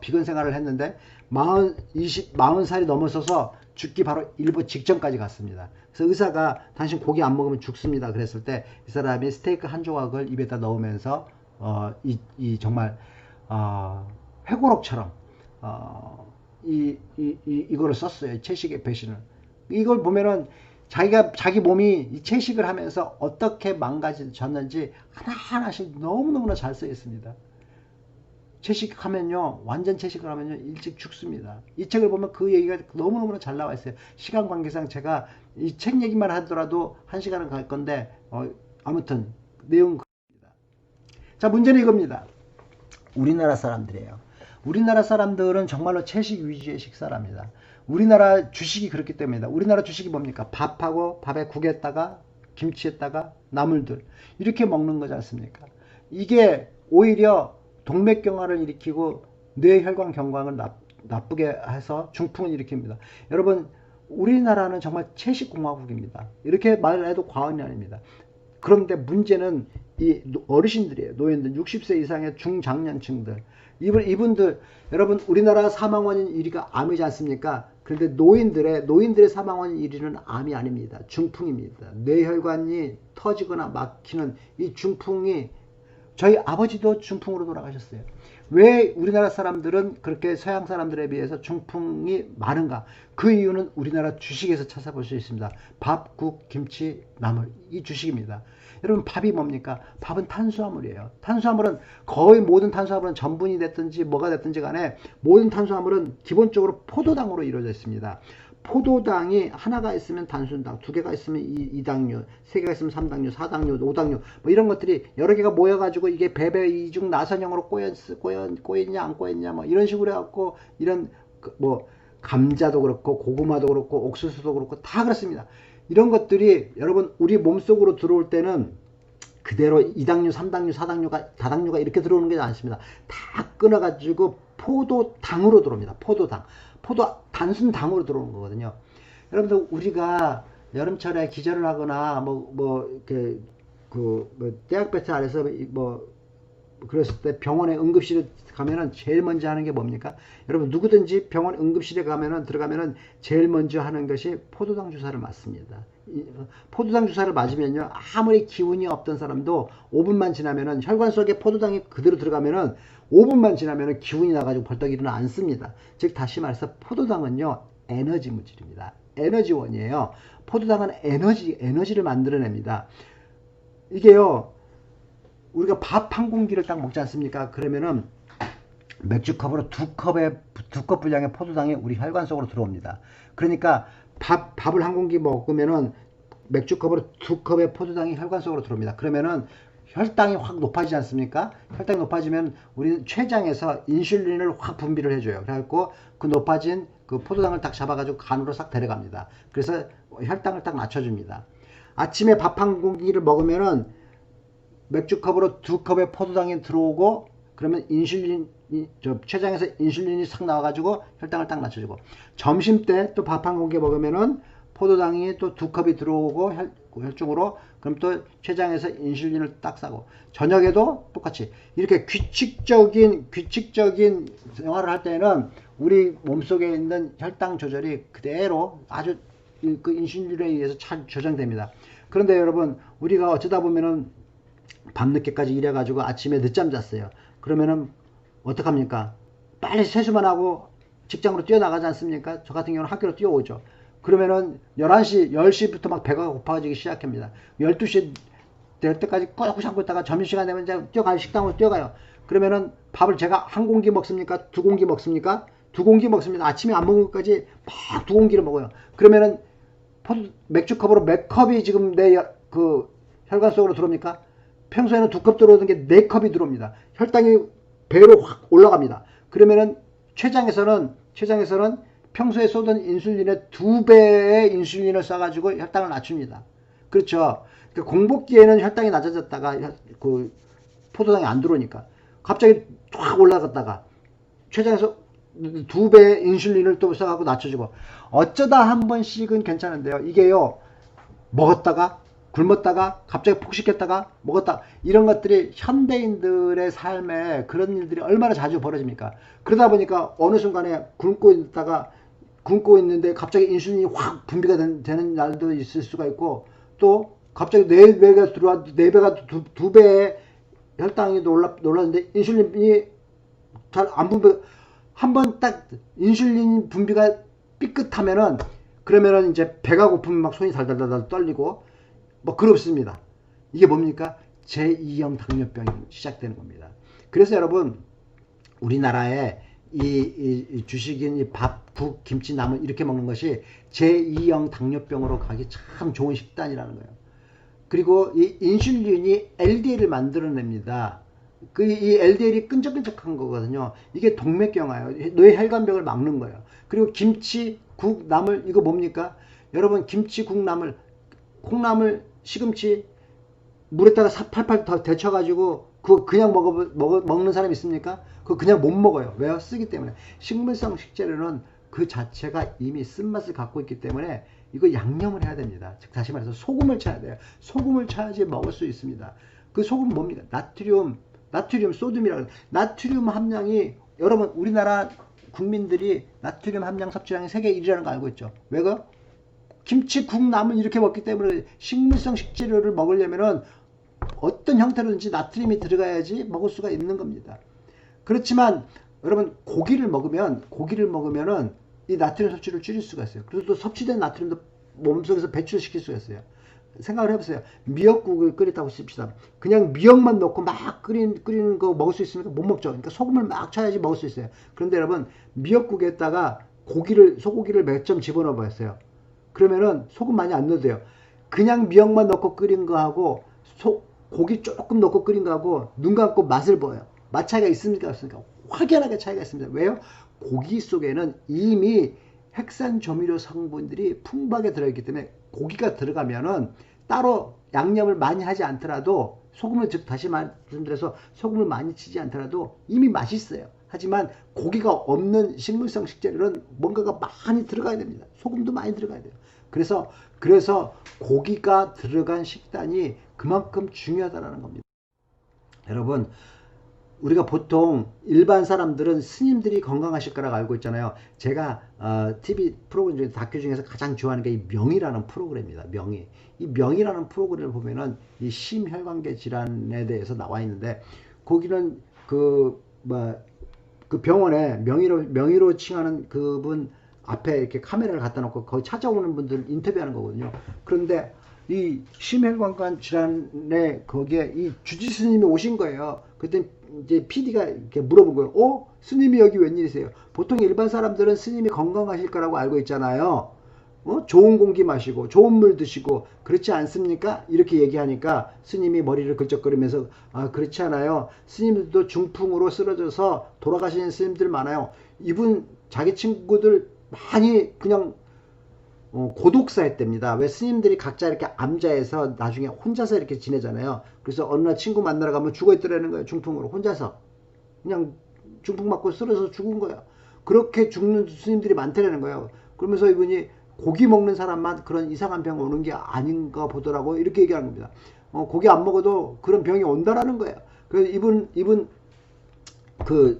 [SPEAKER 1] 비건 생활을 했는데 40살이 넘어서서 죽기 바로 일부 직전까지 갔습니다. 그래서 의사가 당신 고기 안 먹으면 죽습니다. 그랬을 때 이 사람이 스테이크 한 조각을 입에다 넣으면서 정말 회고록처럼 이거를 썼어요. 채식의 배신을. 이걸 보면은 자기 몸이 이 채식을 하면서 어떻게 망가졌는지 하나하나씩 너무너무나 잘 써 있습니다. 채식하면요, 완전 채식을 하면요, 일찍 죽습니다. 이 책을 보면 그 얘기가 너무너무나 잘 나와 있어요. 시간 관계상 제가 이 책 얘기만 하더라도 1시간은 갈 건데, 아무튼, 내용은 그렇습니다. 자, 문제는 이겁니다. 우리나라 사람들이에요. 우리나라 사람들은 정말로 채식 위주의 식사랍니다. 우리나라 주식이 그렇기 때문이다. 우리나라 주식이 뭡니까? 밥하고 밥에 국에다가 김치에다가 나물들 이렇게 먹는 거지 않습니까? 이게 오히려 동맥경화를 일으키고 뇌혈관 경광을 나쁘게 해서 중풍을 일으킵니다. 여러분 우리나라는 정말 채식공화국입니다. 이렇게 말해도 과언이 아닙니다. 그런데 문제는 이 어르신들이에요. 노인들 60세 이상의 중장년층들 이분들 여러분 우리나라 사망원인 1위가 암이지 않습니까? 그런데 노인들의 사망원인 1위는 암이 아닙니다. 중풍입니다. 뇌혈관이 터지거나 막히는 이 중풍이 저희 아버지도 중풍으로 돌아가셨어요. 왜 우리나라 사람들은 그렇게 서양 사람들에 비해서 중풍이 많은가? 그 이유는 우리나라 주식에서 찾아볼 수 있습니다. 밥, 국, 김치, 나물. 이 주식입니다. 여러분 밥이 뭡니까? 밥은 탄수화물이에요. 탄수화물은 거의 모든 탄수화물은 전분이 됐든지 뭐가 됐든지 간에 모든 탄수화물은 기본적으로 포도당으로 이루어져 있습니다. 포도당이 하나가 있으면 단순당, 두 개가 있으면 이당류, 세 개가 있으면 삼당류, 사당류, 오당류 뭐 이런 것들이 여러 개가 모여가지고 이게 배배 이중 나선형으로 꼬였냐 안 꼬였냐 뭐 이런 식으로 해갖고 이런 뭐 감자도 그렇고 고구마도 그렇고 옥수수도 그렇고 다 그렇습니다. 이런 것들이 여러분 우리 몸속으로 들어올 때는 그대로 2당류, 3당류, 4당류가, 다당류가 이렇게 들어오는 게 않습니다. 다 끊어가지고 포도당으로 들어옵니다. 포도당. 단순 당으로 들어오는 거거든요. 여러분들 우리가 여름철에 기절을 하거나 이렇게 대학 배트 안에서 그랬을 때 병원에 응급실에 가면은 제일 먼저 하는 게 뭡니까? 여러분 누구든지 병원 응급실에 들어가면은 제일 먼저 하는 것이 포도당 주사를 맞습니다. 포도당 주사를 맞으면요 아무리 기운이 없던 사람도 5분만 지나면은 혈관 속에 포도당이 그대로 들어가면은 5분만 지나면은 기운이 나가지고 벌떡 일어나 앉습니다. 즉 다시 말해서 포도당은요 에너지 물질입니다. 에너지원이에요. 포도당은 에너지를 만들어냅니다. 이게요 우리가 밥 한 공기를 딱 먹지 않습니까? 그러면은 맥주컵으로 두 컵 분량의 포도당이 우리 혈관 속으로 들어옵니다. 그러니까 밥을 한 공기 먹으면은 맥주컵으로 두 컵의 포도당이 혈관 속으로 들어옵니다. 그러면은 혈당이 확 높아지지 않습니까? 혈당이 높아지면 우리는 췌장에서 인슐린을 확 분비를 해줘요. 그래갖고 그 높아진 그 포도당을 딱 잡아가지고 간으로 싹 데려갑니다. 그래서 혈당을 딱 낮춰줍니다. 아침에 밥 한 공기를 먹으면은 맥주컵으로 두 컵의 포도당이 들어오고 그러면 췌장에서 인슐린이 싹 나와가지고 혈당을 딱 낮춰주고 점심 때 또 밥 한 공기 먹으면은 포도당이 또 두 컵이 들어오고 혈중으로 그럼 또 췌장에서 인슐린을 딱 싸고 저녁에도 똑같이 이렇게 규칙적인 생활을 할 때는 우리 몸속에 있는 혈당 조절이 그대로 아주 그 인슐린에 의해서 잘 조정됩니다. 그런데 여러분 우리가 어쩌다 보면은 밤늦게까지 일해가지고 아침에 늦잠 잤어요. 그러면은 어떡합니까? 빨리 세수만 하고 직장으로 뛰어나가지 않습니까? 저 같은 경우는 학교로 뛰어오죠. 그러면은 11시, 10시부터 막 배가 고파지기 시작합니다. 12시 될 때까지 꼭 참고 있다가 점심시간 되면 이제 뛰어가요. 식당으로 뛰어가요. 그러면은 밥을 제가 한 공기 먹습니까? 두 공기 먹습니까? 두 공기 먹습니다. 아침에 안 먹은 것까지 막 두 공기를 먹어요. 그러면은 맥주컵으로 몇 컵이 지금 내 혈관 속으로 들어옵니까? 평소에는 두 컵 들어오던 게 네 컵이 들어옵니다. 혈당이 배로 확 올라갑니다. 그러면은 췌장에서는 평소에 쏘던 인슐린의 2배의 인슐린을 쏴가지고 혈당을 낮춥니다. 그렇죠. 공복기에는 혈당이 낮아졌다가 그 포도당이 안 들어오니까 갑자기 확 올라갔다가 췌장에서 2배의 인슐린을 또 쏴가지고 낮춰주고 어쩌다 한 번씩은 괜찮은데요. 이게요 먹었다가 굶었다가 갑자기 폭식했다가 먹었다 이런 것들이 현대인들의 삶에 그런 일들이 얼마나 자주 벌어집니까? 그러다 보니까 어느 순간에 굶고 있는데 갑자기 인슐린이 확 분비가 되는 날도 있을 수가 있고 또 갑자기 네 배가 두 배의 혈당이 놀랐는데 인슐린이 잘 안 분비 한번 딱 인슐린 분비가 삐끗하면은 그러면은 이제 배가 고프면 막 손이 달달달 떨리고 뭐 그렇습니다. 이게 뭡니까? 제2형 당뇨병이 시작되는 겁니다. 그래서 여러분 우리나라에 이 주식인 이 밥, 국, 김치, 나물 이렇게 먹는 것이 제2형 당뇨병으로 가기 참 좋은 식단이라는 거예요. 그리고 이 인슐린이 LDL을 만들어냅니다. 이 LDL이 끈적끈적한 거거든요. 이게 동맥경화예요. 뇌 혈관벽을 막는 거예요. 그리고 김치, 국, 나물 이거 뭡니까? 여러분 김치, 국, 나물, 콩나물, 시금치 물에다가 팔팔 더 데쳐가지고 그거 그냥 먹는 사람 있습니까? 그거 그냥 못 먹어요. 왜요? 쓰기 때문에. 식물성 식재료는 그 자체가 이미 쓴맛을 갖고 있기 때문에 이거 양념을 해야 됩니다. 즉 다시 말해서 소금을 쳐야 돼요. 소금을 쳐야지 먹을 수 있습니다. 그 소금 뭡니까? 나트륨, 소듐이라고. 나트륨 함량이 여러분 우리나라 국민들이 나트륨 함량 섭취량이 세계 1위라는 거 알고 있죠? 왜요? 김치, 국, 나물 이렇게 먹기 때문에 식물성 식재료를 먹으려면은 어떤 형태로든지 나트륨이 들어가야지 먹을 수가 있는 겁니다. 그렇지만 여러분 고기를 먹으면은 이 나트륨 섭취를 줄일 수가 있어요. 그리고 또 섭취된 나트륨도 몸속에서 배출시킬 수가 있어요. 생각을 해보세요. 미역국을 끓였다고 씁시다. 그냥 미역만 넣고 막 끓이는 거 먹을 수 있습니까? 못 먹죠. 그러니까 소금을 막 쳐야지 먹을 수 있어요. 그런데 여러분 미역국에다가 소고기를 몇 점 집어넣어 봤어요. 그러면은 소금 많이 안 넣어도 돼요. 그냥 미역만 넣고 끓인 거하고 고기 조금 넣고 끓인 거하고 눈 감고 맛을 보여요. 맛 차이가 있습니까? 없습니까? 확연하게 차이가 있습니다. 왜요? 고기 속에는 이미 핵산 조미료 성분들이 풍부하게 들어있기 때문에 고기가 들어가면은 따로 양념을 많이 하지 않더라도 소금을 즉 다시 말씀드려서 소금을 많이 치지 않더라도 이미 맛있어요. 하지만 고기가 없는 식물성 식재료는 뭔가가 많이 들어가야 됩니다. 소금도 많이 들어가야 돼요. 그래서 고기가 들어간 식단이 그만큼 중요하다는 겁니다. 여러분 우리가 보통 일반 사람들은 스님들이 건강하실 거라고 알고 있잖아요. 제가 TV 프로그램 중에 다큐 중에서 가장 좋아하는 게 이 명의라는 프로그램입니다. 명의. 이 명의라는 프로그램을 보면은 이 심혈관계 질환에 대해서 나와 있는데 거기는 그 병원에 명의로 칭하는 그분 앞에 이렇게 카메라를 갖다 놓고 거기 찾아오는 분들 인터뷰하는 거거든요. 그런데 이 심혈관계 질환에 거기에 이 주지 스님이 오신 거예요. 그때 이제 PD가 이렇게 물어본 거예요. 스님이 여기 웬일이세요? 보통 일반 사람들은 스님이 건강하실 거라고 알고 있잖아요. 좋은 공기 마시고 좋은 물 드시고 그렇지 않습니까? 이렇게 얘기하니까 스님이 머리를 긁적거리면서 그렇지 않아요. 스님들도 중풍으로 쓰러져서 돌아가시는 스님들 많아요. 이분 자기 친구들 많이 그냥 고독사했답니다. 왜 스님들이 각자 이렇게 암자해서 나중에 혼자서 이렇게 지내잖아요. 그래서 어느 날 친구 만나러 가면 죽어있더라는 거예요. 중풍으로 혼자서 그냥 중풍 맞고 쓰러져서 죽은 거예요. 그렇게 죽는 스님들이 많다는 거예요. 그러면서 이분이 고기 먹는 사람만 그런 이상한 병 오는 게 아닌가 보더라고 이렇게 얘기하는 겁니다. 고기 안 먹어도 그런 병이 온다라는 거예요. 그래서 이분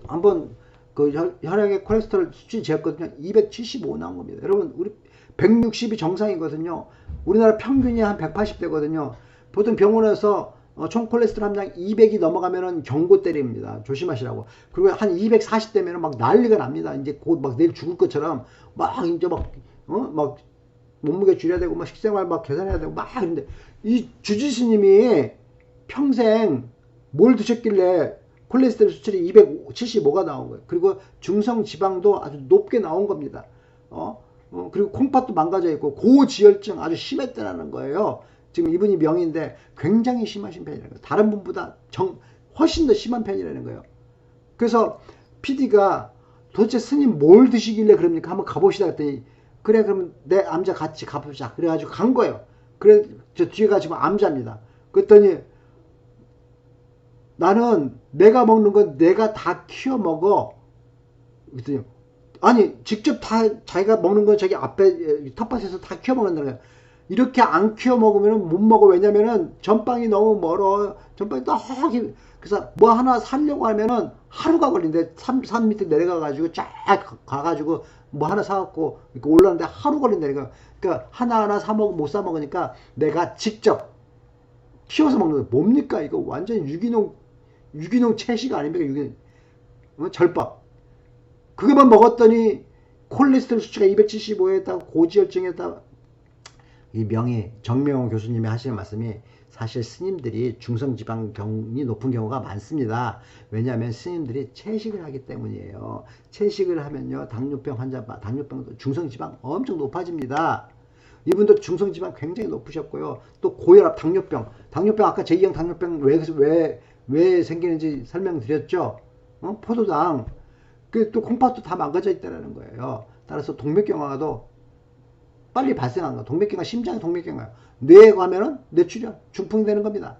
[SPEAKER 1] 한번 혈액의 콜레스테롤 수치 재었거든요. 275 나온 겁니다. 여러분 우리 160이 정상이거든요. 우리나라 평균이 한 180대거든요. 보통 병원에서 총 콜레스테롤 함량 200이 넘어가면은 경고 때립니다. 조심하시라고. 그리고 한 240대면은 막 난리가 납니다. 이제 곧 막 내일 죽을 것처럼 막 이제 막 몸무게 줄여야 되고 막 식생활 막 계산해야 되고 막 이런데 이 주지스님이 평생 뭘 드셨길래 콜레스테롤 수치이 275가 나온 거예요. 그리고 중성 지방도 아주 높게 나온 겁니다. 그리고 콩팥도 망가져 있고 고지혈증 아주 심했다는 거예요. 지금 이분이 명인데 굉장히 심하신 편이라는 거예요. 다른 분보다 훨씬 더 심한 편이라는 거예요. 그래서 PD가 도대체 스님 뭘 드시길래 그럽니까? 한번 가보시다 했더니 그래 그러면 내 암자 같이 가보자. 그래가지고 간 거예요. 그래 저 뒤에가 지금 암자입니다. 그랬더니 나는 내가 먹는 건 내가 다 키워 먹어. 그랬더니 아니 직접 다 자기가 먹는 건 저기 앞에 텃밭에서 다 키워 먹는다는 거야. 이렇게 안 키워 먹으면 못 먹어. 왜냐면은 전방이 너무 멀어. 전방이 너무 그래서 뭐 하나 사려고 하면은 하루가 걸린대. 산 밑에 내려가 가지고 쫙 가가지고 뭐 하나 사갖고 이렇게 올라오는데 하루 걸린다니까. 그러니까 하나하나 사 먹으면 못 사 먹으니까 내가 직접 키워서 먹는 거 뭡니까 이거 완전 유기농 채식 아닙니까? 유기농 절밥. 그것만 먹었더니 콜레스테롤 수치가 275에다가 고지혈증에다가 이 정명호 교수님이 하시는 말씀이 사실 스님들이 중성지방경이 높은 경우가 많습니다. 왜냐하면 스님들이 채식을 하기 때문이에요. 채식을 하면요 당뇨병 당뇨병도 중성지방 엄청 높아집니다. 이분도 중성지방 굉장히 높으셨고요. 또 고혈압, 당뇨병 아까 제2형 당뇨병 왜 생기는지 설명드렸죠. 포도당 또 콩팥도 다 망가져 있다는 거예요. 따라서 동맥경화도 빨리 발생하는 거예요. 동맥경화, 심장 동맥경화, 뇌에 가면은 뇌출혈, 중풍이 되는 겁니다.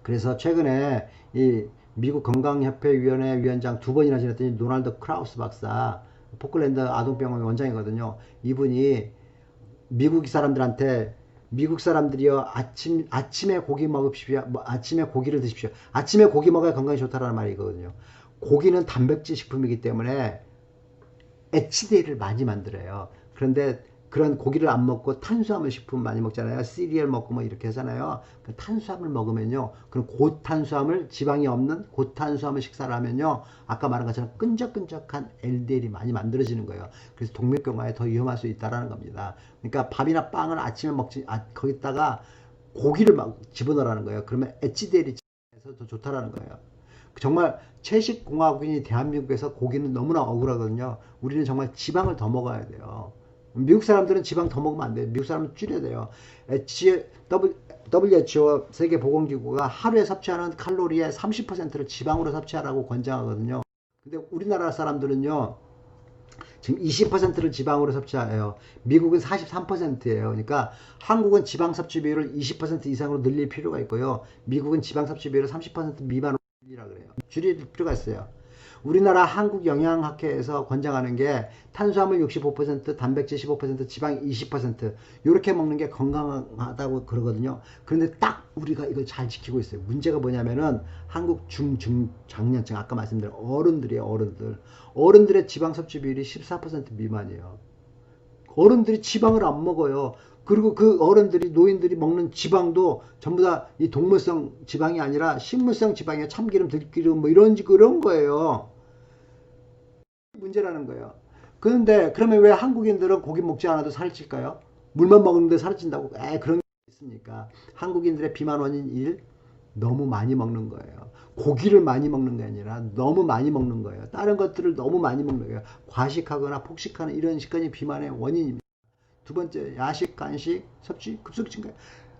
[SPEAKER 1] 그래서 최근에 이 미국 건강협회위원회 위원장 2번이나 지냈더니 노널드 크라우스 박사, 포클랜드 아동병원 원장이거든요. 이분이 미국 사람들이요 아침에 고기 먹읍시오. 아침에 고기를 드십시오. 아침에 고기 먹어야 건강에 좋다라는 말이거든요. 고기는 단백질 식품이기 때문에 HDL을 많이 만들어요. 그런데 그런 고기를 안 먹고 탄수화물 식품 많이 먹잖아요. 시리얼 먹고 뭐 이렇게 하잖아요. 그 탄수화물 먹으면요. 그런 고탄수화물, 지방이 없는 고탄수화물 식사를 하면요. 아까 말한 것처럼 끈적끈적한 LDL이 많이 만들어지는 거예요. 그래서 동맥경화에 더 위험할 수 있다는 겁니다. 그러니까 밥이나 빵을 아침에 먹지, 거기다가 고기를 막 집어넣으라는 거예요. 그러면 HDL이 더 좋다라는 거예요. 정말 채식공화국인이 대한민국에서 고기는 너무나 억울하거든요. 우리는 정말 지방을 더 먹어야 돼요. 미국 사람들은 지방 더 먹으면 안 돼요. 미국 사람은 줄여야 돼요. WHO 세계보건기구가 하루에 섭취하는 칼로리의 30%를 지방으로 섭취하라고 권장하거든요. 근데 우리나라 사람들은요. 지금 20%를 지방으로 섭취해요. 미국은 43%예요. 그러니까 한국은 지방 섭취 비율을 20% 이상으로 늘릴 필요가 있고요. 미국은 지방 섭취 비율을 30% 미만으로 줄이라 그래요. 줄일 필요가 있어요. 우리나라 한국영양학회에서 권장하는 게 탄수화물 65%, 단백질 15%, 지방 20% 이렇게 먹는 게 건강하다고 그러거든요. 그런데 딱 우리가 이걸 잘 지키고 있어요. 문제가 뭐냐면은 한국 중장년층 아까 말씀드린 어른들이에요. 어른들의 지방 섭취 비율이 14% 미만이에요. 어른들이 지방을 안 먹어요. 그리고 그 어른들이 노인들이 먹는 지방도 전부 다 이 동물성 지방이 아니라 식물성 지방이에요. 참기름, 들기름 뭐 그런 거예요. 문제라는 거예요. 그런데 그러면 왜 한국인들은 고기 먹지 않아도 살찔까요? 물만 먹는데 살찐다고? 그런 게 있습니까? 한국인들의 비만 원인 1, 너무 많이 먹는 거예요. 고기를 많이 먹는 게 아니라 너무 많이 먹는 거예요. 다른 것들을 너무 많이 먹는 거예요. 과식하거나 폭식하는 이런 습관이 비만의 원인입니다. 두 번째, 야식, 간식, 섭취, 급속 증가.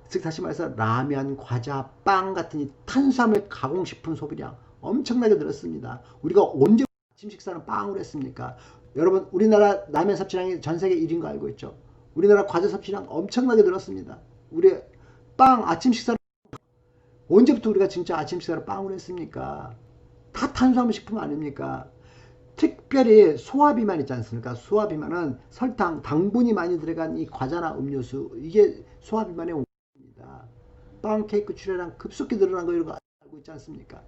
[SPEAKER 1] 즉 다시 말해서 라면, 과자, 빵 같은 이 탄수화물 가공식품 소비량 엄청나게 늘었습니다. 우리가 언제 아침 식사는 빵으로 했습니까? 여러분, 우리나라 라면 섭취량이 전 세계 1인 거 알고 있죠? 우리나라 과자 섭취량 엄청나게 늘었습니다. 우리 빵 아침 식사 언제부터 우리가 진짜 아침 식사를 빵으로 했습니까? 다 탄수화물 식품 아닙니까? 특별히 소화비만 있지 않습니까? 소화비만은 설탕, 당분이 많이 들어간 이 과자나 음료수, 이게 소화비만의 원인입니다. 빵, 케이크 출혈량 급속히 늘어난 거 이런 거 알고 있지 않습니까?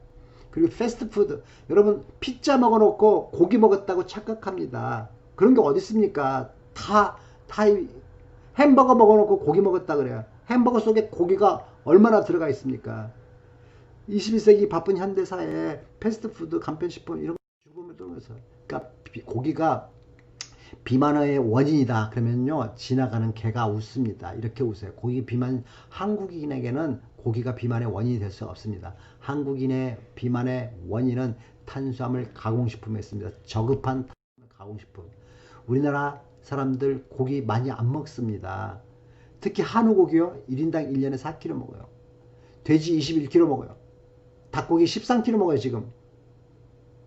[SPEAKER 1] 그리고 패스트푸드, 여러분 피자 먹어놓고 고기 먹었다고 착각합니다. 그런 게 어디 있습니까? 다 햄버거 먹어놓고 고기 먹었다 그래요. 햄버거 속에 고기가 얼마나 들어가 있습니까? 21세기 바쁜 현대사에 패스트푸드, 간편식품 이런 거 죽음을 떠나서, 그러니까 고기가 비만의 원인이다 그러면요 지나가는 개가 웃습니다. 이렇게 웃어요. 고기 비만, 한국인에게는 고기가 비만의 원인이 될 수 없습니다. 한국인의 비만의 원인은 탄수화물 가공식품에 있습니다. 저급한 탄수화물 가공식품. 우리나라 사람들 고기 많이 안 먹습니다. 특히 한우고기요 1인당 1년에 4kg 먹어요. 돼지 21kg 먹어요. 닭고기 13kg 먹어요 지금.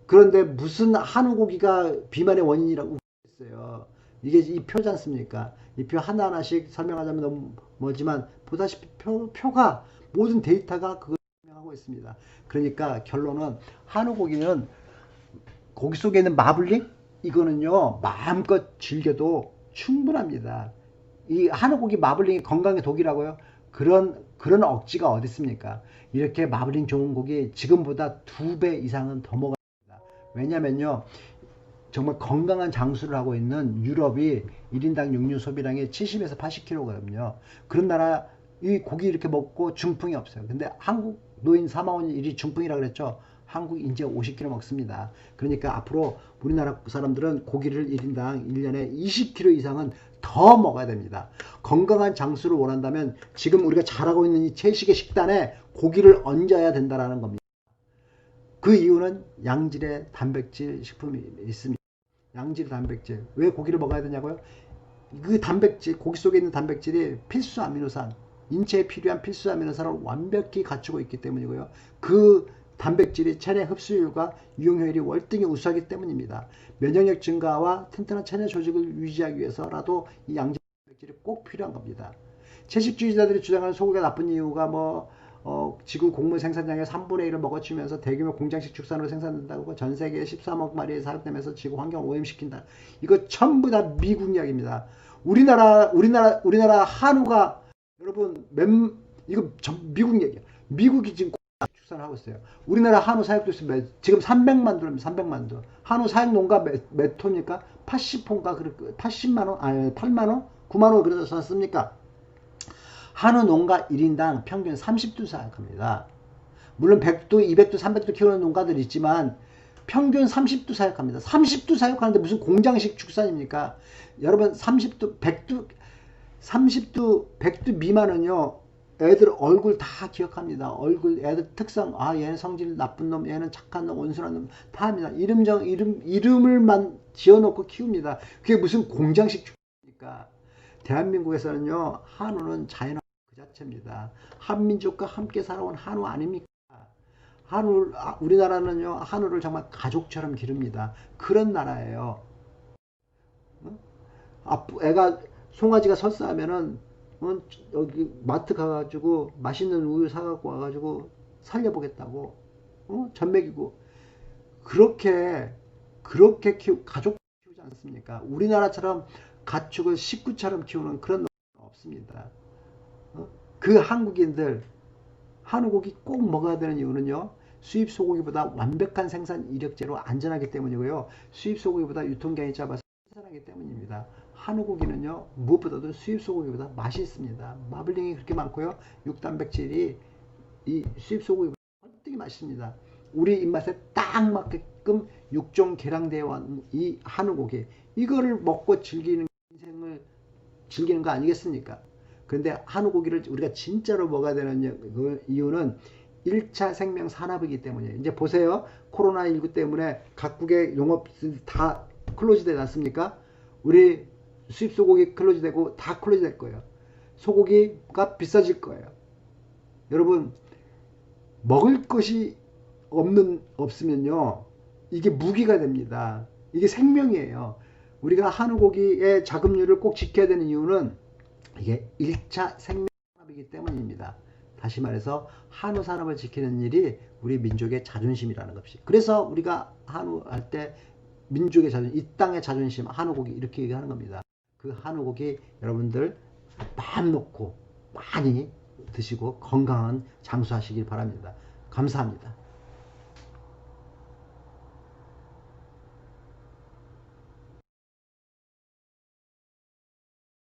[SPEAKER 1] 그런데 무슨 한우고기가 비만의 원인이라고 있어요. 이게 이 표지 않습니까? 이 표 하나하나씩 설명하자면 너무 뭐지만 보다시피 표가 모든 데이터가 그걸 설명하고 있습니다. 그러니까 결론은 한우고기는 고기 속에 있는 마블링 이거는요 마음껏 즐겨도 충분합니다. 이 한우고기 마블링이 건강에 독이라고요? 그런 억지가 어디 있습니까? 이렇게 마블링 좋은 고기 지금보다 2배 이상은 더 먹어야 됩니다. 왜냐면요 정말 건강한 장수를 하고 있는 유럽이 1인당 육류 소비량이 70에서 80kg거든요. 그런 나라 이 고기 이렇게 먹고 중풍이 없어요. 근데 한국 노인 사망원이 1위 중풍이라고 그랬죠. 한국 이제 50kg 먹습니다. 그러니까 앞으로 우리나라 사람들은 고기를 1인당 1년에 20kg 이상은 더 먹어야 됩니다. 건강한 장수를 원한다면 지금 우리가 잘하고 있는 이 채식의 식단에 고기를 얹어야 된다는 겁니다. 그 이유는 양질의 단백질 식품이 있습니다. 양질 단백질. 왜 고기를 먹어야 되냐고요? 그 단백질, 고기 속에 있는 단백질이 필수 아미노산, 인체에 필요한 필수 아미노산을 완벽히 갖추고 있기 때문이고요. 그 단백질이 체내 흡수율과 유용효율이 월등히 우수하기 때문입니다. 면역력 증가와 튼튼한 체내 조직을 유지하기 위해서라도 이 양질 단백질이 꼭 필요한 겁니다. 채식주의자들이 주장하는 소고기가 나쁜 이유가 지구 곡물 생산량의 3분의 1을 먹어치우면서 대규모 공장식 축산으로 생산된다고 전 세계 13억 마리에 사육되면서 지구 환경 오염시킨다. 이거 전부 다 미국 이야기입니다. 우리나라 한우가 여러분 이거 미국 얘기야. 미국이 지금 축산을 하고 있어요. 우리나라 한우 사육도 지금 300만 도입니다. 300만 도. 한우 사육 농가 몇 톤입니까? 80톤가 80만 원? 아니 8만 원? 9만 원 그래서 샀습니까? 한우 농가 1인당 평균 30두 사육합니다. 물론 100두, 200두, 300두 키우는 농가들이 있지만 평균 30두 사육합니다. 30두 사육하는데 무슨 공장식 축산입니까? 여러분 30두, 100두, 30두, 100두 미만은요. 애들 얼굴 다 기억합니다. 얼굴 애들 특성, 아 얘는 성질 나쁜 놈, 얘는 착한 놈, 온순한 놈 다 합니다. 이름을만 지어놓고 키웁니다. 그게 무슨 공장식 축산입니까? 대한민국에서는요. 한우는 자연의 그 자체입니다. 한민족과 함께 살아온 한우 아닙니까? 우리나라는요, 한우를 정말 가족처럼 기릅니다. 그런 나라예요. 애가, 송아지가 설사하면은, 여기 마트 가가지고 맛있는 우유 사갖고 와가지고 살려보겠다고, 젖 먹이고, 그렇게, 가족 키우지 않습니까? 우리나라처럼 가축을 식구처럼 키우는 그런 나라는 없습니다. 그 한국인들, 한우고기 꼭 먹어야 되는 이유는요. 수입 소고기보다 완벽한 생산 이력제로 안전하기 때문이고요. 수입 소고기보다 유통기한이 짧아서 신선하기 때문입니다. 한우고기는요. 무엇보다도 수입 소고기보다 맛이 있습니다. 마블링이 그렇게 많고요. 육단백질이 이 수입 소고기보다 되게 맛있습니다. 우리 입맛에 딱 맞게끔 육종 개량되어 온 이 한우고기, 이거를 먹고 즐기는 인생을 즐기는 거 아니겠습니까? 그런데 한우고기를 우리가 진짜로 먹어야 되는 이유는 1차 생명 산업이기 때문이에요. 이제 보세요. 코로나19 때문에 각국의 용업들이 다 클로즈 되지 않습니까? 우리 수입 소고기 클로즈 되고 다 클로즈 될 거예요. 소고기가 비싸질 거예요. 여러분, 먹을 것이 없으면요. 이게 무기가 됩니다. 이게 생명이에요. 우리가 한우고기의 자급률을 꼭 지켜야 되는 이유는 이게 1차 생명산업이기 때문입니다. 다시 말해서 한우 산업을 지키는 일이 우리 민족의 자존심이라는 것이. 그래서 우리가 한우 할 때 민족의 자존심, 이 땅의 자존심, 한우고기 이렇게 얘기하는 겁니다. 그 한우고기 여러분들 마음 놓고 많이 드시고 건강한 장수하시길 바랍니다. 감사합니다.